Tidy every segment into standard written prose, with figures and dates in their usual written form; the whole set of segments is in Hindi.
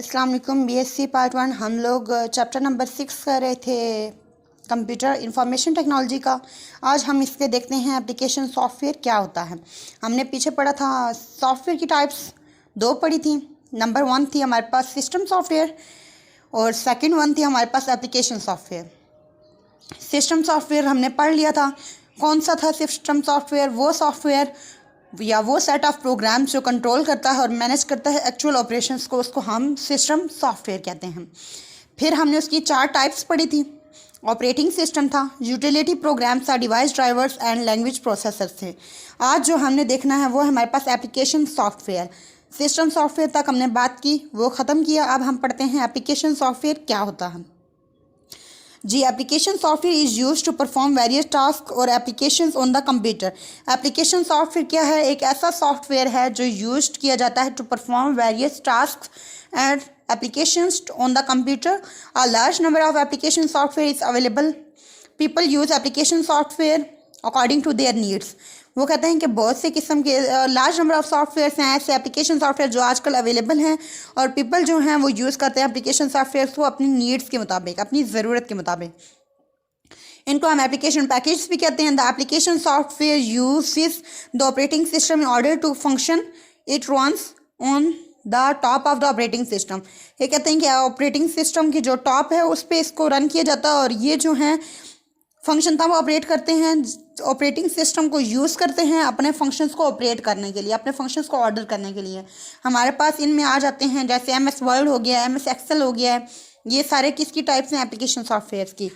अस्सलाम वालेकुम। बीएससी पार्ट 1 हम लोग चैप्टर नंबर 6 कर रहे थे कंप्यूटर इंफॉर्मेशन टेक्नोलॉजी का। आज हम इसके देखते हैं एप्लीकेशन सॉफ्टवेयर क्या होता है। हमने पीछे पढ़ा था सॉफ्टवेयर की टाइप्स दो पढ़ी थी। नंबर 1 थी हमारे पास सिस्टम सॉफ्टवेयर और सेकंड 1 थी हमारे पास एप्लीकेशन सॉफ्टवेयर। सिस्टम सॉफ्टवेयर हमने पढ़ लिया था। कौन सा था सिस्टम सॉफ्टवेयर? वो सॉफ्टवेयर या वो सेट ऑफ प्रोग्राम्स जो कंट्रोल करता है और मैनेज करता है एक्चुअल ऑपरेशंस को, उसको हम सिस्टम सॉफ्टवेयर कहते हैं। फिर हमने उसकी 4 टाइप्स पढ़ी थी। ऑपरेटिंग सिस्टम था, यूटिलिटी प्रोग्राम्स था, device drivers and language processors थे। आज जो हमने देखना है वो है हमारे पास एप्लीकेशन सॉफ्टवेयर। सिस्टम सॉफ्टवेयर तक हमने बात की, वो ख़त्म किया। अब हम पढ़ते हैं एप्लीकेशन सॉफ्टवेयर क्या होता है। जी, application software is use to perform various task और applications on the computer. Application software क्या है? एक ऐसा सॉफ्टवेयर है जो यूज किया जाता है to perform various task and applications on the computer. A large number of application software is available. People use application software according to their needs. वो कहते हैं कि बहुत से किस्म के लार्ज नंबर ऑफ सॉफ्टवेयर्स हैं, ऐसे एप्लीकेशन सॉफ्टवेयर जो आजकल अवेलेबल हैं, और पीपल जो हैं वो यूज़ करते हैं एप्लीकेशन सॉफ्टवेयर को अपनी नीड्स के मुताबिक, अपनी ज़रूरत के मुताबिक। इनको हम एप्लीकेशन पैकेज भी कहते हैं। The application software uses the operating system in order to function. It runs on the top of the operating system. ये कहते हैं कि ऑपरेटिंग सिस्टम की जो टॉप है उस पर इसको रन किया जाता है, और ये जो है फंक्शन था वो ऑपरेट करते हैं, ऑपरेटिंग सिस्टम को यूज़ करते हैं अपने फंक्शंस को ऑपरेट करने के लिए, अपने फंक्शंस को ऑर्डर करने के लिए। हमारे पास इनमें आ जाते हैं जैसे MS वर्ड हो गया, MS एक्सेल हो गया है। ये सारे किसकी टाइप्स हैं? एप्लीकेशन सॉफ्टवेयर की।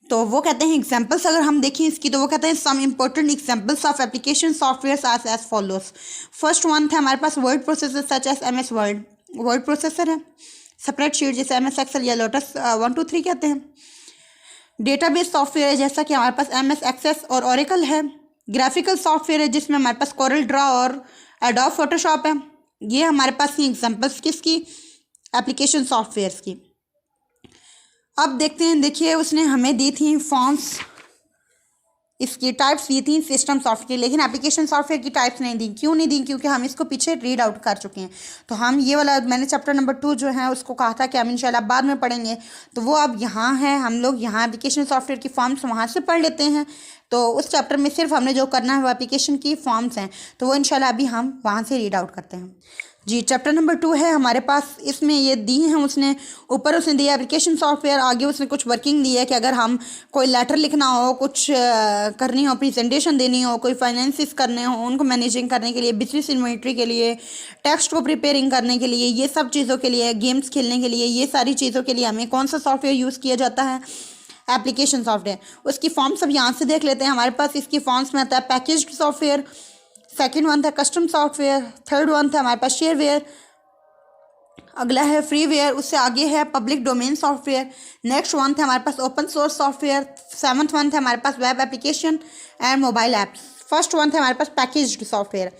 तो वो कहते हैं एग्जाम्पल्स अगर हम देखें इसकी, तो वो कहते हैं some important examples of application software as follows. First 1 था हमारे पास word processor such as MS word, word processor है। स्प्रेडशीट जैसे MS एक्सेल या लोटस 1 2 3 कहते हैं। डेटाबेस सॉफ्टवेयर है जैसा कि हमारे पास MS एक्सेस और ओरेकल है। ग्राफिकल सॉफ्टवेयर है जिसमें हमारे पास कोरल ड्रा और एडोब फोटोशॉप है। ये हमारे पास ही एग्जाम्पल्स किसकी? एप्लीकेशन सॉफ्टवेयर की। अब देखते हैं, देखिए उसने हमें दी थी फॉर्म्स, इसकी टाइप्स दी थी सिस्टम सॉफ्टवेयर, लेकिन एप्लीकेशन सॉफ्टवेयर की टाइप्स नहीं दी। क्यों नहीं दी? क्योंकि हम इसको पीछे रीड आउट कर चुके हैं। तो हम ये वाला, मैंने चैप्टर नंबर 2 जो है उसको कहा था कि हम इंशाल्लाह बाद में पढ़ेंगे, तो वो अब यहाँ है। हम लोग यहाँ एप्लीकेशन सॉफ्टवेयर की फॉर्म्स वहाँ से पढ़ लेते हैं। तो उस चैप्टर में सिर्फ हमने जो करना है वो एप्लीकेशन की फॉर्म्स हैं, तो वो इंशाल्लाह अभी हम वहाँ से रीड आउट करते हैं। जी, चैप्टर नंबर 2 है हमारे पास। इसमें ये दी हैं उसने, ऊपर उसने दिया एप्लीकेशन सॉफ्टवेयर, आगे उसने कुछ वर्किंग दी है कि अगर हम कोई लेटर लिखना हो, कुछ करनी हो, प्रेजेंटेशन देनी हो, कोई फाइनेंसिस करने हो, उनको मैनेजिंग करने के लिए, बिजनेस इन्वेंट्री के लिए, टेक्स्ट को प्रिपेयरिंग करने के लिए, ये सब चीज़ों के लिए, गेम्स खेलने के लिए, ये सारी चीज़ों के लिए हमें कौन सा सॉफ्टवेयर यूज़ किया जाता है? Application software. उसकी फॉर्म सब यहाँ से देख लेते हैं। हमारे पास इसकी फॉर्म्स में आता है पैकेज्ड सॉफ्टवेयर, सेकंड 1 था कस्टम सॉफ्टवेयर, थर्ड 1 था हमारे पास शेयरवेयर, अगला है फ्रीवेयर, उससे आगे है पब्लिक डोमेन सॉफ्टवेयर, नेक्स्ट 1 था हमारे पास ओपन सोर्स सॉफ्टवेयर, 7th 1 था हमारे पास web application and mobile apps. First 1 था हमारे पास पैकेज्ड सॉफ्टवेयर।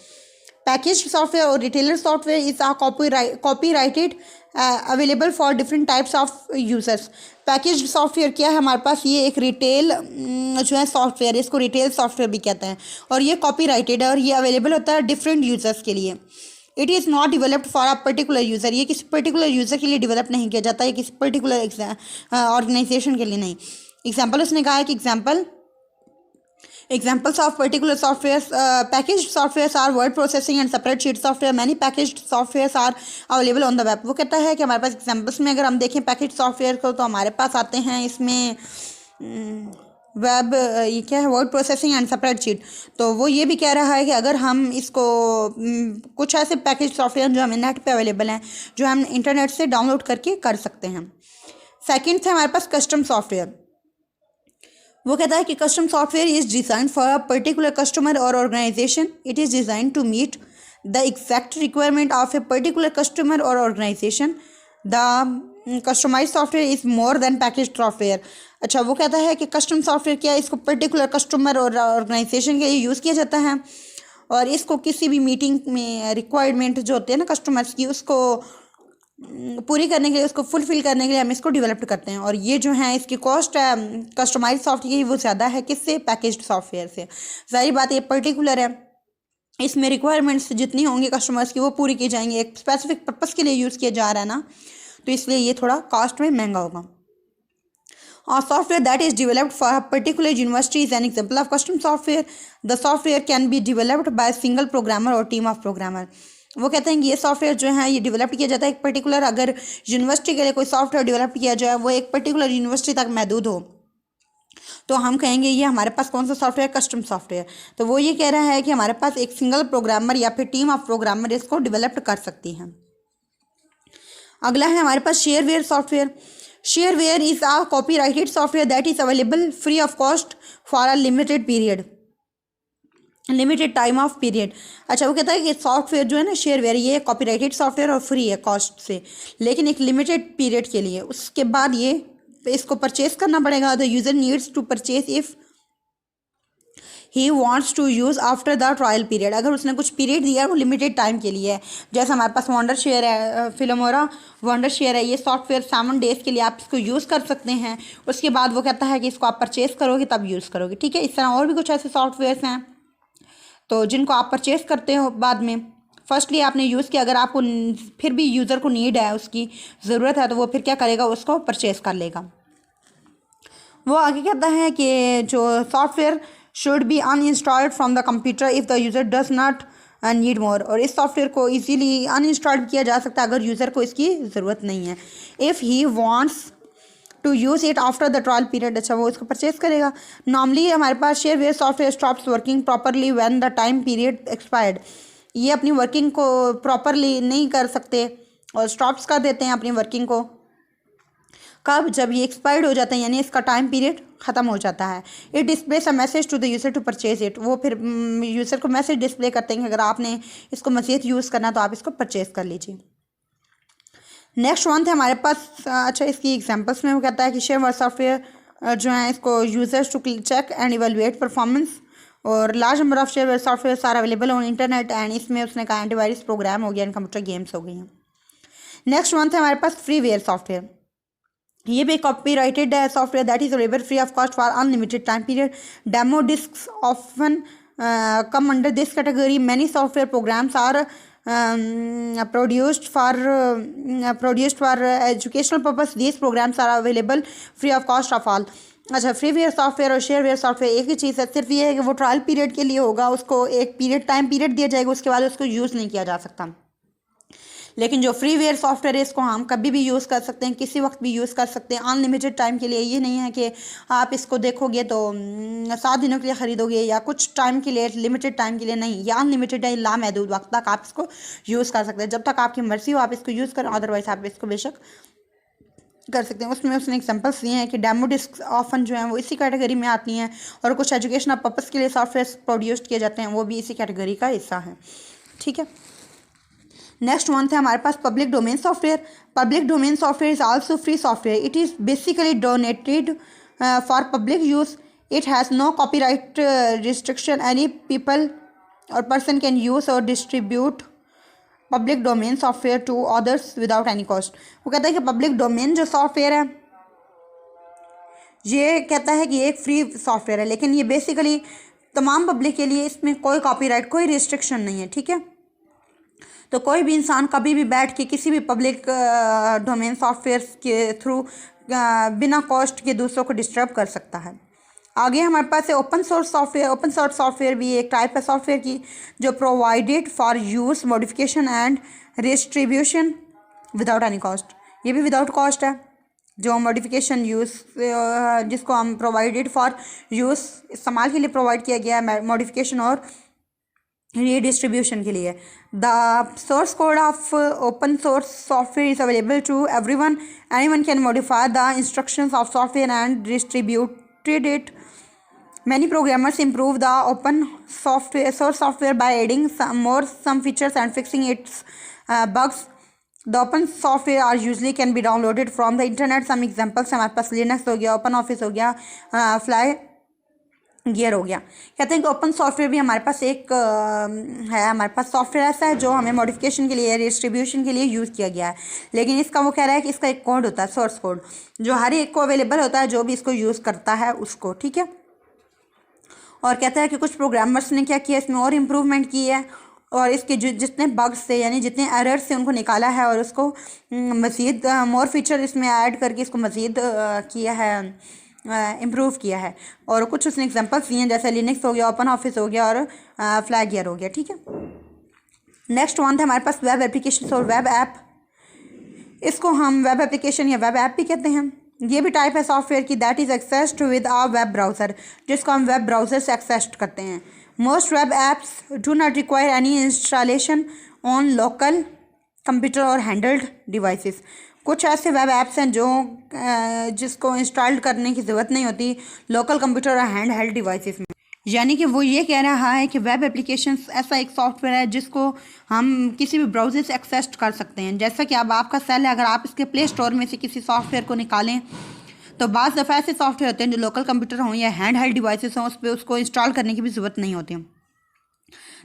पैकेज्ड सॉफ्टवेयर और retailer software is a copyrighted available for different types of users. Packaged software क्या है हमारे पास? ये एक रिटेल जो है सॉफ्टवेयर, इसको रिटेल सॉफ्टवेयर भी कहते हैं, और ये कॉपीराइटेड है और ये अवेलेबल होता है डिफरेंट यूजर्स के लिए। It is not developed for a particular user. ये किसी पर्टिकुलर यूज़र के लिए डिवेलप नहीं किया जाता, ये किसी पर्टिकुलर ऑर्गेनाइजेशन के लिए नहीं। एग्जाम्पल उसने कहा है कि Examples of particular softwares, packaged softwares are word processing and spreadsheet software. Many packaged softwares are available on the web. वो कहता है कि हमारे पास एग्जाम्पल्स में अगर हम देखें पैकेज सॉफ्टवेयर को, तो हमारे पास आते हैं इसमें वेब, ये क्या है, वर्ड प्रोसेसिंग एंड स्प्रेडशीट। तो वो ये भी कह रहा है कि अगर हम इसको कुछ ऐसे पैकेज सॉफ्टवेयर जो हमें नेट पे अवेलेबल हैं, जो हम इंटरनेट से डाउनलोड करके कर सकते हैं। सेकेंड थे हमारे पास कस्टम सॉफ्टवेयर। वो कहता है कि custom software is design for a particular customer और organisation. It is design to meet the exact requirement of a particular customer और organisation. The customise software is more than package software. अच्छा, वो कहता है कि कस्टम सॉफ्टवेयर क्या है? इसको पर्टिकुलर कस्टमर और ऑर्गेनाइजेशन के लिए यूज़ किया जाता है, और इसको किसी भी मीटिंग में रिक्वायरमेंट जो होते हैं ना कस्टमर्स की, उसको पूरी करने के लिए, उसको फुलफिल करने के लिए हम इसको डेवलप करते हैं। और ये जो है इसकी कॉस्ट है कस्टमाइज सॉफ्टवेयर की, वो ज़्यादा है किससे? पैकेज्ड सॉफ्टवेयर से। सारी बात ये पर्टिकुलर है, इसमें रिक्वायरमेंट्स जितनी होंगी कस्टमर्स की वो पूरी की जाएंगी, एक स्पेसिफिक पर्पस के लिए यूज़ किया जा रहा है ना, तो इसलिए ये थोड़ा कॉस्ट में महंगा होगा। Software that is developed for a particular university is an example of custom software. The software can be developed by a single programmer or team of programmer. वो कहते हैं कि ये सॉफ्टवेयर जो है ये डेवलप किया जाता है एक पर्टिकुलर, अगर यूनिवर्सिटी के लिए कोई सॉफ्टवेयर डेवलप किया जाए वो एक पर्टिकुलर यूनिवर्सिटी तक महदूद हो, तो हम कहेंगे ये हमारे पास कौन सा सॉफ्टवेयर, कस्टम सॉफ्टवेयर। तो वो ये कह रहा है कि हमारे पास एक सिंगल प्रोग्रामर या फिर टीम ऑफ प्रोग्रामर इसको डेवलप कर सकती है। अगला है हमारे पास shareware software. Shareware is a copyrighted software that is available free of cost for a limited time of period. अच्छा, वो कहता है कि सॉफ्टवेयर जो है ना शेयरवेयर, ये कॉपीराइटेड सॉफ्टवेयर और फ्री है कॉस्ट से, लेकिन एक लिमिटेड पीरियड के लिए, उसके बाद ये इसको परचेज करना पड़ेगा। The user needs to purchase if he wants to use after the trial period. अगर उसने कुछ पीरियड दिया है वो लिमिटेड टाइम के लिए है। जैसे हमारे पास वंडर शेयर है, फिल्मोरा वंडर शेयर है, ये सॉफ्टवेयर 7 डेज़ के लिए आप इसको यूज़ कर सकते हैं। उसके बाद वो कहता है कि इसको आप परचेज़ करोगे तब यूज़ करोगे, ठीक है। इस तरह और भी कुछ ऐसे सॉफ्टवेयर्स हैं तो जिनको आप परचेज़ करते हो बाद में। फर्स्टली आपने यूज़ किया, अगर आपको फिर भी यूज़र को नीड है, उसकी ज़रूरत है, तो वो फिर क्या करेगा, उसको परचेज़ कर लेगा। वो आगे कहता है कि जो software should be uninstalled from the computer if the user does not need more. और इस सॉफ्टवेयर को इजीली अनइंस्टॉल किया जा सकता है अगर यूज़र को इसकी ज़रूरत नहीं है। If he wants to use it after the trial period, अच्छा वो इसको परचेज करेगा। नॉर्मली हमारे पास shareware software stops working properly when the time period expired. ये अपनी वर्किंग को प्रॉपरली नहीं कर सकते और स्टॉप्स कर देते हैं अपनी वर्किंग को। कब? जब ये एक्सपायर्ड हो जाता है, यानी इसका टाइम पीरियड ख़त्म हो जाता है। It displays a message to the user to purchase it. वो फिर यूज़र को मैसेज डिस्प्ले करते हैं कि अगर आपने इसको मज़ीद यूज़ करना तो आप इसको परचेज़ कर लीजिए। नेक्स्ट वन थे हमारे पास, अच्छा इसकी एग्जांपल्स में वो कहता है कि शेयरवेयर सॉफ्टवेयर जो है इसको users to check and evaluate performance, और large number of shareware software are available on internet and इसमें उसने कहा एंटीवायरस प्रोग्राम हो गया एंड कंप्यूटर गेम्स हो गई हैं। नेक्स्ट वन थे हमारे पास फ्रीवेयर सॉफ्टवेयर। ये भी copyrighted software that is available free of cost for unlimited time period. Demo disks often come under this category. Many software programs are produced for educational purpose. These programs are available free of cost of all. अच्छा, फ्रीवेयर सॉफ्टवेयर और शेयरवेयर सॉफ्टवेयर एक ही चीज़ है, सिर्फ ये है कि वो ट्रायल पीरियड के लिए होगा, उसको एक टाइम पीरियड दिया जाएगा, उसके बाद उसको यूज़ नहीं किया जा सकता। लेकिन जो फ्रीवेयर सॉफ्टवेयर है इसको हम कभी भी यूज़ कर सकते हैं, किसी वक्त भी यूज़ कर सकते हैं, अनलिमिटेड टाइम के लिए। ये नहीं है कि आप इसको देखोगे तो 7 दिनों के लिए ख़रीदोगे या कुछ टाइम के लिए, लिमिटेड टाइम के लिए नहीं। ये अनलिमिटेड है, लामहदूद वक्त तक आप इसको यूज़ कर सकते हैं। जब तक आपकी मर्ज़ी हो आप इसको यूज़ करें, अदरवाइज़ आप इसको बेशक कर सकते हैं। उसमें उसने एग्जांपल्स दिए हैं कि डेमो डिस्क ऑफन जो है वो इसी कैटेगरी में आती हैं, और कुछ एजुकेशनल पर्पज़ के लिए सॉफ्टवेयर प्रोड्यूस किए जाते हैं, वो भी इसी कैटेगरी का हिस्सा है, ठीक है। नेक्स्ट वन थे हमारे पास public domain software. Public domain software is also free software. It is basically donated for public use. It has no copyright restriction. Any people और पर्सन कैन यूज़ और distribute public domain software to others without any cost. वो कहता है कि पब्लिक डोमेन जो सॉफ्टवेयर है ये कहता है कि ये एक फ्री सॉफ्टवेयर है, लेकिन ये बेसिकली तमाम पब्लिक के लिए, इसमें कोई कॉपीराइट, कोई रिस्ट्रिक्शन नहीं है, ठीक है। तो कोई भी इंसान कभी भी बैठ के किसी भी पब्लिक डोमेन सॉफ्टवेयर के थ्रू बिना कॉस्ट के दूसरों को डिस्टर्ब कर सकता है। आगे हमारे पास है open source software. Open source software भी एक टाइप है सॉफ्टवेयर की जो provided for use, modification and distribution without any cost. ये भी विदाउट कॉस्ट है। जो मॉडिफिकेशन यूज़ जिसको हम प्रोवाइडेड फॉर यूज़, इस्तेमाल के लिए प्रोवाइड किया गया है, मॉडिफिकेशन और रीडिस्ट्रीब्यूशन के लिए। The source code of open source software is available to everyone. Anyone can modify the instructions of software and distributed it. Many programmers improve the open source software by adding some features and fixing its bugs. The open software are usually can be downloaded from the internet. Some examples हमारे पास लिनक्स हो गया, ओपन ऑफिस हो गया, फ्लाई गियर हो गया। कहते हैं कि ओपन सॉफ्टवेयर भी हमारे पास एक है, हमारे पास सॉफ्टवेयर ऐसा है जो हमें मॉडिफिकेशन के लिए, डिस्ट्रीब्यूशन के लिए यूज़ किया गया है, लेकिन इसका वो कह रहा है कि इसका एक कोड होता है, सोर्स कोड, जो हर एक को अवेलेबल होता है, जो भी इसको यूज़ करता है उसको, ठीक है। और कहता है कि कुछ प्रोग्रामर्स ने क्या किया, इसमें और इम्प्रूवमेंट की है और इसके जितने बग्स थे यानी जितने एरर्स थे उनको निकाला है और उसको मज़ीद मोर फीचर इसमें ऐड करके इसको मज़ीद किया है, इम्प्रूव किया है। और कुछ उसने एग्जांपल्स दिए हैं जैसे लिनक्स हो गया, ओपन ऑफिस हो गया और फ्लैगियर हो गया। ठीक है, नेक्स्ट वन था हमारे पास वेब एप्लीकेशन और वेब ऐप। इसको हम वेब एप्लीकेशन या वेब ऐप भी कहते हैं। ये भी टाइप है सॉफ्टवेयर की that is accessed with a web browser, जिसको हम वेब ब्राउज़र से एक्सेस करते हैं। Most web apps do not require any installation on local computer और हैंडल्ड डिवाइसेस। कुछ ऐसे वेब ऐप्स हैं जो जिसको इंस्टॉल करने की ज़रूरत नहीं होती लोकल कंप्यूटर और हैंड हेल्ड डिवाइसेस में। यानी कि वो ये कह रहा है कि वेब एप्लीकेशन ऐसा एक सॉफ्टवेयर है जिसको हम किसी भी ब्राउज़र से एक्सेस कर सकते हैं। जैसा कि अब आपका सेल है, अगर आप इसके प्ले स्टोर में से किसी सॉफ्टवेयर को निकालें तो बाज़ दफ़ा ऐसे सॉफ्टवेयर होते हैं जो लोकल कंप्यूटर हों या हैंड हेल्ड डिवाइसेस हों, उस पर उसको इंस्टॉल करने की भी ज़रूरत नहीं होती।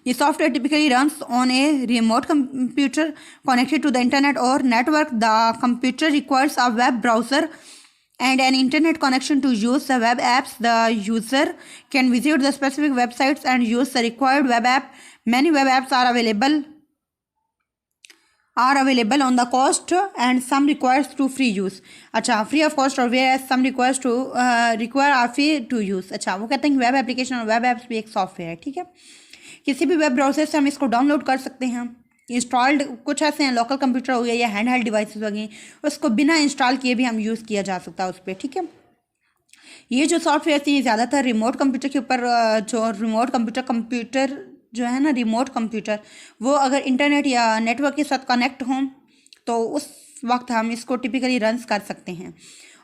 ये software typically runs on a remote computer connected to the internet और network. The computer requires a web browser and an internet connection to use the web apps. The user can visit the specific websites and use the required web app. Many web apps are available on the cost and some requires to free use. अच्छा, free of cost और whereas some requires to require are free to use. अच्छा, वो कहते हैं कि वेब एप्लीकेशन और वेब एप्स भी एक सॉफ्टवेयर है। ठीक है, किसी भी वेब ब्राउज़र से हम इसको डाउनलोड कर सकते हैं। इंस्टॉल्ड कुछ ऐसे हैं लोकल कंप्यूटर हो गया या हैंड हेल्ड डिवाइसेस हो गई, उसको बिना इंस्टॉल किए भी हम यूज़ किया जा सकता है उस पर। ठीक है, ये जो सॉफ्टवेयर थी ज़्यादातर रिमोट कंप्यूटर के ऊपर, जो रिमोट कंप्यूटर जो है ना, रिमोट कंप्यूटर वो अगर इंटरनेट या नेटवर्क के साथ कनेक्ट हों तो उस वक्त हम इसको टिपिकली रन कर सकते हैं।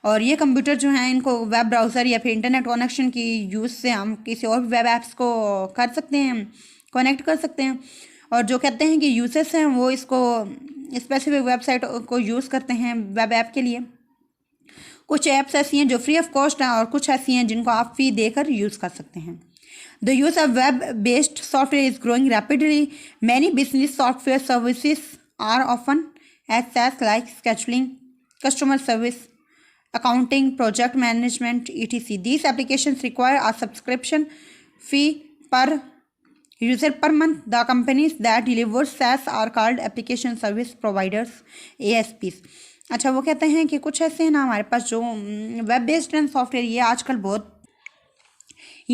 और ये कंप्यूटर जो हैं इनको वेब ब्राउज़र या फिर इंटरनेट कनेक्शन की यूज़ से हम किसी और वेब ऐप्स को कर सकते हैं, कनेक्ट कर सकते हैं। और जो कहते हैं कि यूजर्स हैं वो इसको स्पेसिफिक वेबसाइट को यूज़ करते हैं वेब ऐप के लिए। कुछ ऐप्स ऐसी हैं जो फ्री ऑफ कॉस्ट हैं और कुछ ऐसी हैं जिनको आप फ़ी देकर यूज़ कर सकते हैं। The use of web based software is growing rapidly. Many business software services are often as like scheduling, customer service, accounting, project management, etc. These applications require a subscription fee per user per month. The companies that deliver SaaS are called application service providers, ASPs. अच्छा, वो कहते हैं कि कुछ ऐसे हैं ना हमारे पास जो वेब बेस्ड सॉफ्टवेयर ये आजकल बहुत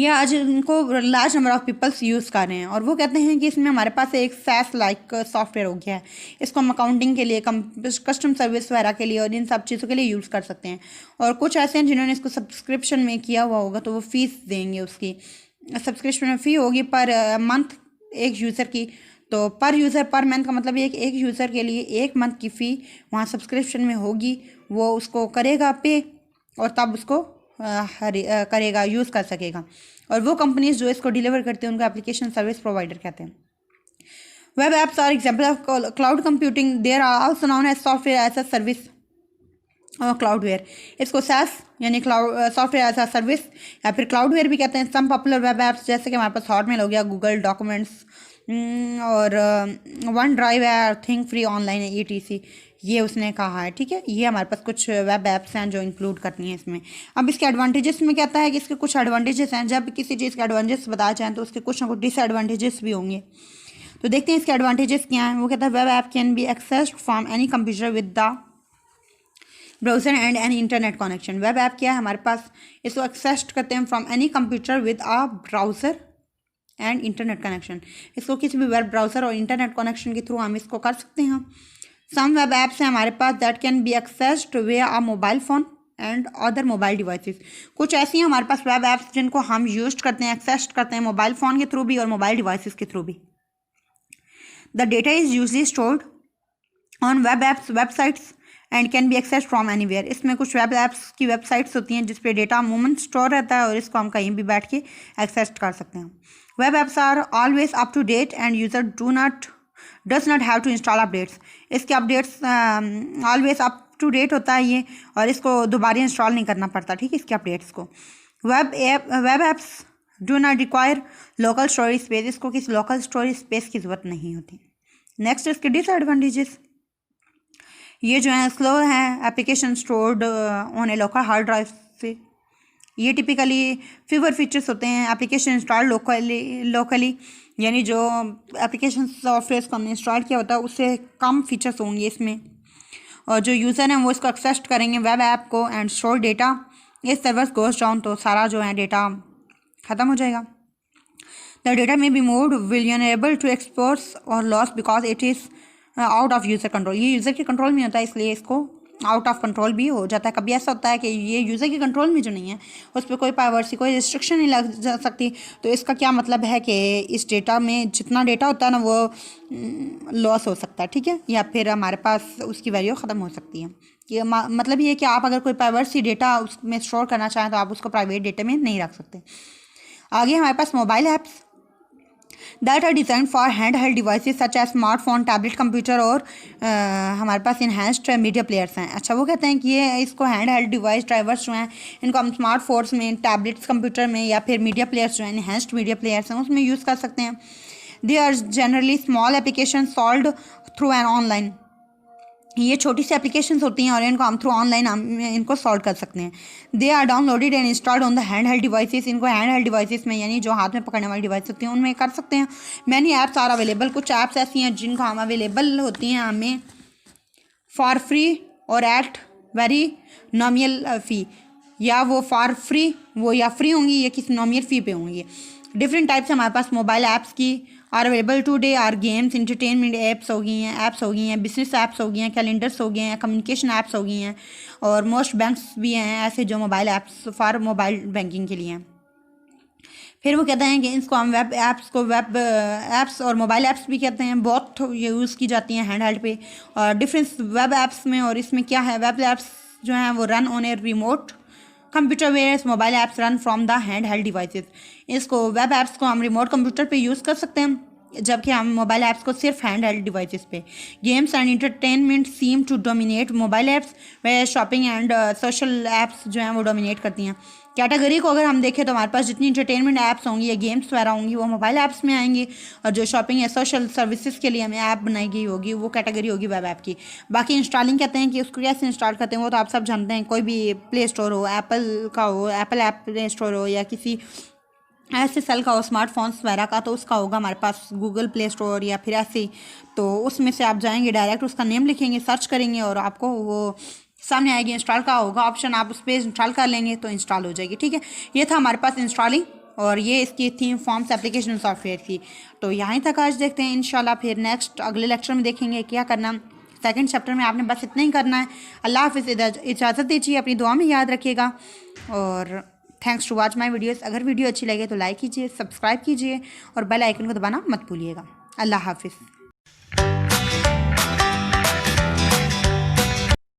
आज इनको large number of peoples use कर रहे हैं। और वो कहते हैं कि इसमें हमारे पास एक SaaS लाइक सॉफ्टवेयर हो गया है, इसको हम अकाउंटिंग के लिए, कस्टम सर्विस वगैरह के लिए और इन सब चीज़ों के लिए यूज़ कर सकते हैं। और कुछ ऐसे हैं जिन्होंने इसको सब्सक्रिप्शन में किया हुआ होगा तो वो फ़ीस देंगे, उसकी सब्सक्रिप्शन में फ़ी होगी पर मंथ एक यूज़र की। तो पर यूज़र पर मंथ का मतलब ये कि एक यूज़र के लिए एक मंथ की फ़ी वहाँ सब्सक्रिप्शन में होगी, वो उसको करेगा पे और तब उसको करेगा, यूज़ कर सकेगा। और वो कंपनीज जो इसको डिलीवर करते हैं उनको एप्लीकेशन सर्विस प्रोवाइडर कहते हैं। Web apps are example of cloud computing. There are also known as software as a service और क्लाउडवेयर। इसको SaaS यानी cloud software as a service या फिर क्लाउडवेयर भी कहते हैं। सम पॉपुलर वेब ऐप्स जैसे कि हमारे पास हॉटमेल हो गया, गूगल डॉक्यूमेंट्स और वन ड्राइव है, थिंक फ्री ऑनलाइन है, ETC, ये उसने कहा है। ठीक है, ये हमारे पास कुछ वेब ऐप्स हैं जो इंक्लूड करनी है इसमें। अब इसके एडवांटेजेस में कहता है कि इसके कुछ एडवांटेजेस हैं। जब किसी चीज़ के एडवांटेजेस बताए जाएँ तो उसके कुछ ना कुछ डिसएडवांटेजेस भी होंगे। तो देखते हैं इसके एडवांटेजेस क्या हैं। वो कहता है web app can be accessed from any computer with the browser and any internet connection. Web app क्या है हमारे पास, इसको एक्सेस करते हैं from any computer with a browser and internet connection. इसको किसी भी वेब ब्राउज़र और इंटरनेट कनेक्शन के थ्रू हम इसको कर सकते हैं। सम वेब ऐप्स हैं हमारे पास that can be accessed via a mobile phone and other mobile devices. कुछ ऐसी हैं हमारे पास वेब ऐप्स जिनको हम यूज करते हैं, एक्सेस करते हैं मोबाइल फ़ोन के थ्रू भी और मोबाइल डिवाइसेस के थ्रू भी। The data is usually stored on web apps websites and can be access from anywhere. इसमें कुछ वेब ऐप्स की वेबसाइट्स होती हैं जिस पे डेटा अमूमन स्टोर रहता है और इसको हम कहीं भी बैठ के एक्सेस कर सकते हैं। Web apps are always up to date and user does not have to install updates. इसके updates always up to date होता है ये, और इसको दोबारा इंस्टॉल नहीं करना पड़ता। ठीक है, इसके अपडेट्स को। Web apps do not require local storage space. इसको किसी लोकल स्टोरेज स्पेस की ज़रूरत नहीं होती। नेक्स्ट इसके डिसएडवांटेजेस, ये जो है स्लो है, application stored on A local hard drive से, ये टिपिकली फीवर फीचर्स होते हैं। एप्लीकेशन इंस्टॉल लोकली यानी जो एप्लीकेशन सॉफ्टवेयर को हमने इंस्टॉल किया होता है उससे कम फीचर्स होंगे इसमें, और जो यूज़र हैं वो इसको एक्सेस करेंगे वेब ऐप को एंड स्टोर डेटा। इस सर्वर्स गोज डाउन तो सारा जो है डेटा ख़त्म हो जाएगा। द डेटा में बी मूव्ड विलियनेबल टू एक्सपोर्ट्स और loss because it is out of user control. ये यूज़र के कंट्रोल में होता है इसलिए इसको आउट ऑफ कंट्रोल भी हो जाता है। कभी ऐसा होता है कि ये यूज़र के कंट्रोल में जो नहीं है उस पर कोई प्राइवेसी कोई रिस्ट्रिक्शन नहीं लग जा सकती। तो इसका क्या मतलब है कि इस डेटा में जितना डेटा होता है ना वो लॉस हो सकता है, ठीक है, या फिर हमारे पास उसकी वैल्यू ख़त्म हो सकती है। ये मतलब ये कि आप अगर कोई प्राइवेसी डेटा उसमें स्टोर करना चाहें तो आप उसको प्राइवेट डेटा में नहीं रख सकते। आगे हमारे पास mobile apps that are design for hand held devices such as smartphone, tablet, computer और हमारे पास इन्हेंस्ड मीडिया प्लेयर्स हैं। अच्छा, वो कहते हैं कि ये इसको हैंड हेल्ड डिवाइस ड्राइवर्स जो हैं इनको हम स्मार्टफोन्स में, टैबलेट्स, कंप्यूटर में या फिर मीडिया प्लेयर्स जो हैं इन्हेंस्ड मीडिया प्लेयर्स हैं उसमें यूज़ कर सकते हैं। They are generally small application solved through an online. ये छोटी सी एप्लीकेशंस होती हैं और इनको हम थ्रू ऑनलाइन हम इनको सॉल्व कर सकते हैं। They are downloaded and installed on the hand held devices. इनको हैंड हेल्ड डिवाइसेस में यानी जो हाथ में पकड़ने वाली डिवाइस होती हैं उनमें कर सकते हैं। Many apps are available. कुछ ऐप्स ऐसी हैं जिनको हम अवेलेबल होती हैं हमें फॉर फ्री और एट वेरी नॉमिनल फ़ी, या वो फॉर फ्री वो या फ्री होंगी या किसी नॉमिनल फ़ी पे होंगी। डिफरेंट टाइप्स हमारे पास मोबाइल ऐप्स की are available today are games, entertainment apps हो गई हैं, बिजनेस ऐप्स हो गई हैं, कैलेंडर्स हो गए हैं, कम्युनिकेशन ऐप्स हो गई हैं और मोस्ट बैंक्स भी हैं ऐसे जो mobile apps for mobile banking के लिए हैं। फिर वो कहते हैं कि इसको हम वेब ऐप्स को वेब ऐप्स और मोबाइल ऐप्स भी कहते हैं। बहुत यूज़ की जाती हैं हैंड हेल्ड पे। और डिफरेंस वेब ऐप्स में और इसमें क्या है, वेब ऐप्स जो हैं वो run on a remote computer wheres mobile apps run from the hand held devices. इसको वेब ऐप्स को हम रिमोट कंप्यूटर पे यूज़ कर सकते हैं जबकि हम मोबाइल ऐप्स को सिर्फ हैंड हेल्ड डिवाइसेस पे। Games and entertainment seem to dominate mobile apps, वे शॉपिंग एंड सोशल ऐप्स जो हैं वो डोमिनेट करती हैं। कैटेगरी को अगर हम देखें तो हमारे पास जितनी इंटरटेनमेंट ऐप्स होंगी या गेम्स वगैरह होंगी वो मोबाइल ऐप्स में आएंगी, और जो शॉपिंग या सोशल सर्विसेज के लिए हमें ऐप बनाई गई होगी वो कैटेगरी होगी वेब ऐप की। बाकी इंस्टॉलिंग कहते हैं कि उसको कैसे इंस्टॉल करते हैं वो तो आप सब जानते हैं। कोई भी प्ले स्टोर हो, एप्पल का हो, एप्पल ऐप प्ले स्टोर हो, या किसी ऐसे सेल का हो स्मार्टफोन्स वगैरह का तो उसका होगा हमारे पास गूगल प्ले स्टोर या फिर ऐसे। तो उसमें से आप जाएंगे डायरेक्ट उसका नेम लिखेंगे, सर्च करेंगे और आपको वो सामने आएगी। इंस्टॉल का होगा ऑप्शन, आप उस पर इंस्टॉल कर लेंगे तो इंस्टॉल हो जाएगी, ठीक है। ये था हमारे पास इंस्टॉलिंग और ये इसकी थीम फॉर्म्स एप्लीकेशन सॉफ्टवेयर की। तो यहाँ तक आज देखते हैं, इंशाल्लाह फिर नेक्स्ट अगले लेक्चर में देखेंगे क्या करना। सेकंड चैप्टर में आपने बस इतना ही करना है। अल्लाह हाफिज़, इजाज़त दीजिए, अपनी दुआ में याद रखिएगा और thanks to watch my videos. अगर वीडियो अच्छी लगे तो लाइक कीजिए, सब्सक्राइब कीजिए और बेल आइकन को दबाना मत भूलिएगा। अल्लाह हाफिज़।